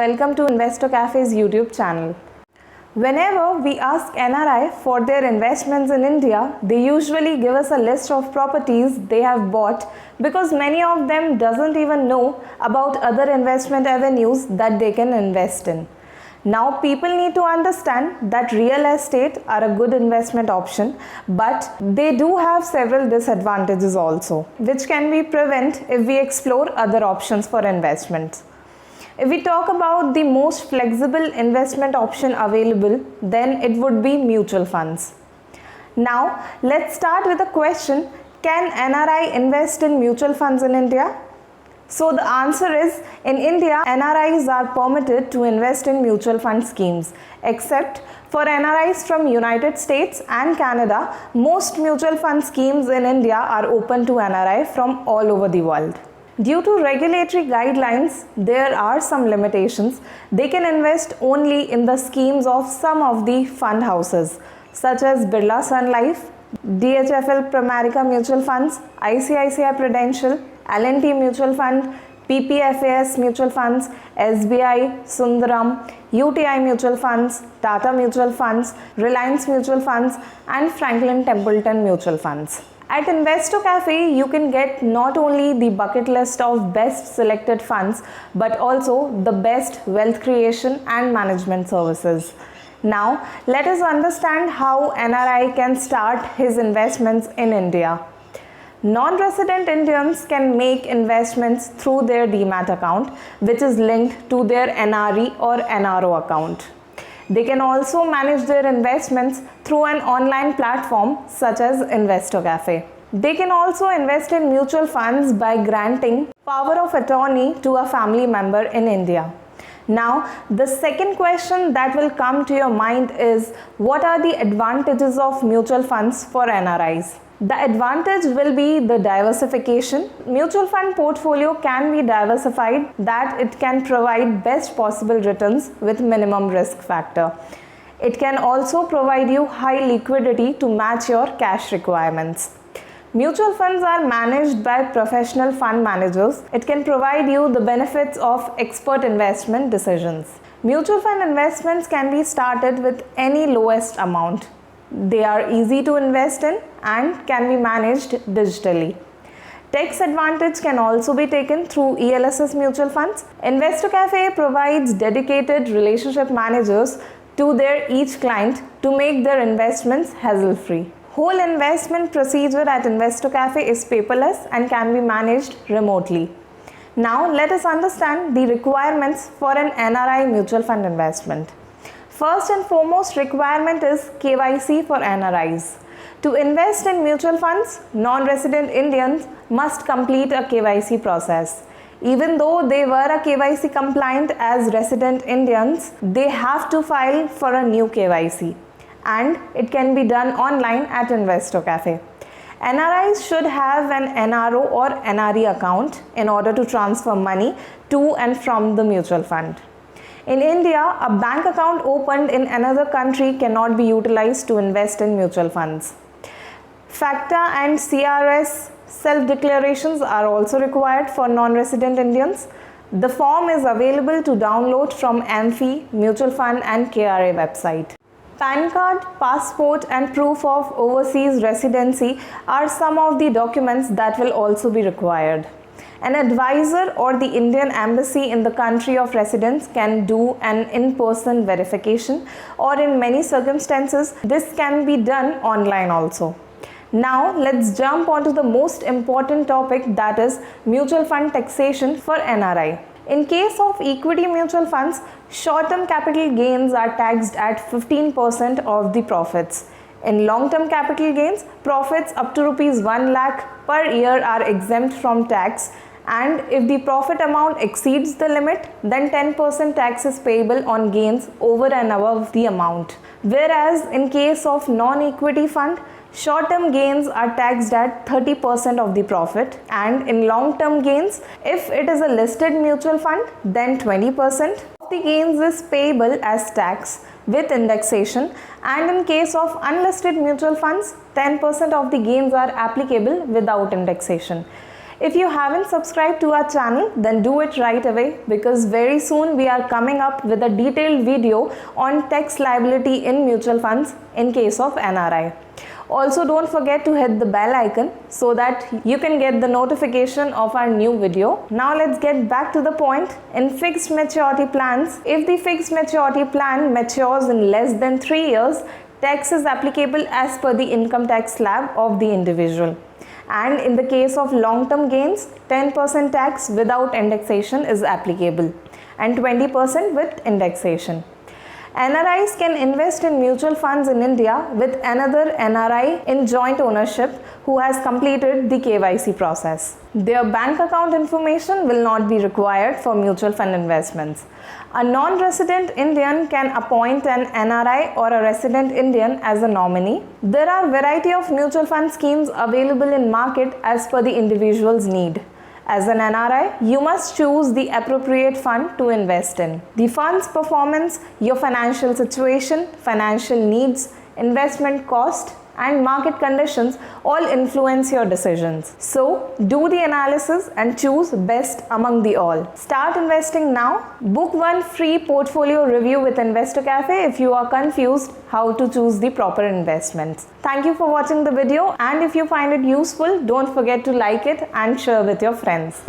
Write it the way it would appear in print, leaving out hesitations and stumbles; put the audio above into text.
welcome to Investor Cafe's YouTube channel. Whenever we ask NRI for their investments in India, they usually give us a list of properties they have bought because many of them doesn't even know about other investment avenues that they can invest in. Now people need to understand that real estate are a good investment option, but they do have several disadvantages also, which can be prevented if we explore other options for investments. If we talk about the most flexible investment option available, then it would be mutual funds. Now let's start with a question: can NRI invest in mutual funds in India? So the answer is, in India, NRIs are permitted to invest in mutual fund schemes, except for NRIs from United States and Canada. Most mutual fund schemes in India are open to NRI from all over the world. Due to regulatory guidelines, there are some limitations. They can invest only in the schemes of some of the fund houses, such as Birla Sun Life, DHFL Pramerica Mutual Funds, ICICI Prudential, L&T Mutual Fund, PPFAS Mutual Funds, SBI, Sundaram, UTI Mutual Funds, Tata Mutual Funds, Reliance Mutual Funds, and Franklin Templeton Mutual Funds. At Investor Cafe, you can get not only the bucket list of best selected funds, but also the best wealth creation and management services. Now, let us understand how NRI can start his investments in India. Non-resident Indians can make investments through their Demat account, which is linked to their NRI or NRO account. They can also manage their investments through an online platform such as Investor Cafe. They can also invest in mutual funds by granting power of attorney to a family member in India. Now, the second question that will come to your mind is, what are the advantages of mutual funds for NRIs? The advantage will be the diversification. Mutual fund portfolio can be diversified, that it can provide best possible returns with minimum risk factor. It can also provide you high liquidity to match your cash requirements. Mutual funds are managed by professional fund managers. It can provide you the benefits of expert investment decisions. Mutual fund investments can be started with any lowest amount. They are easy to invest in and can be managed digitally. Tax advantage can also be taken through ELSS mutual funds. Investor Cafe provides dedicated relationship managers to their each client to make their investments hassle-free. Whole investment procedure at Investor Cafe is paperless and can be managed remotely. Now let us understand the requirements for an NRI mutual fund investment. First and foremost requirement is KYC for NRIs. To invest in mutual funds, non-resident Indians must complete a KYC process. Even though they were a KYC compliant as resident Indians, they have to file for a new KYC, and it can be done online at Investor Cafe. NRIs should have an NRO or NRI account in order to transfer money to and from the mutual fund. In India, a bank account opened in another country cannot be utilized to invest in mutual funds. FACTA and CRS self-declarations are also required for non-resident Indians. The form is available to download from AMFI, Mutual Fund and KRA website. PAN card, passport and proof of overseas residency are some of the documents that will also be required. An advisor or the Indian embassy in the country of residence can do an in-person verification, or in many circumstances this can be done online also. Now let's jump onto the most important topic, that is mutual fund taxation for NRI. In case of equity mutual funds, short-term capital gains are taxed at 15% of the profits. In long-term capital gains, profits up to ₹1 lakh per year are exempt from tax, and if the profit amount exceeds the limit, then 10% tax is payable on gains over and above the amount. Whereas in case of non-equity fund, short-term gains are taxed at 30% of the profit, and in long-term gains, if it is a listed mutual fund, then 20% of the gains is payable as tax with indexation, and in case of unlisted mutual funds, 10% of the gains are applicable without indexation. If you haven't subscribed to our channel, then do it right away, because very soon we are coming up with a detailed video on tax liability in mutual funds in case of NRI. Also, don't forget to hit the bell icon so that you can get the notification of our new video. Now let's get back to the point. In fixed maturity plans, if the fixed maturity plan matures in less than 3 years, tax is applicable as per the income tax slab of the individual. And in the case of long-term gains, 10% tax without indexation is applicable and 20% with indexation. NRIs can invest in mutual funds in India with another NRI in joint ownership who has completed the KYC process. Their bank account information will not be required for mutual fund investments. A non-resident Indian can appoint an NRI or a resident Indian as a nominee. There are a variety of mutual fund schemes available in market as per the individual's need. As an NRI, you must choose the appropriate fund to invest in. The fund's performance, your financial situation, financial needs, investment cost, and market conditions all influence your decisions. So, do the analysis and choose best among the all. Start investing now. Book one free portfolio review with Investor Cafe if you are confused how to choose the proper investments. Thank you for watching the video, and if you find it useful, don't forget to like it and share with your friends.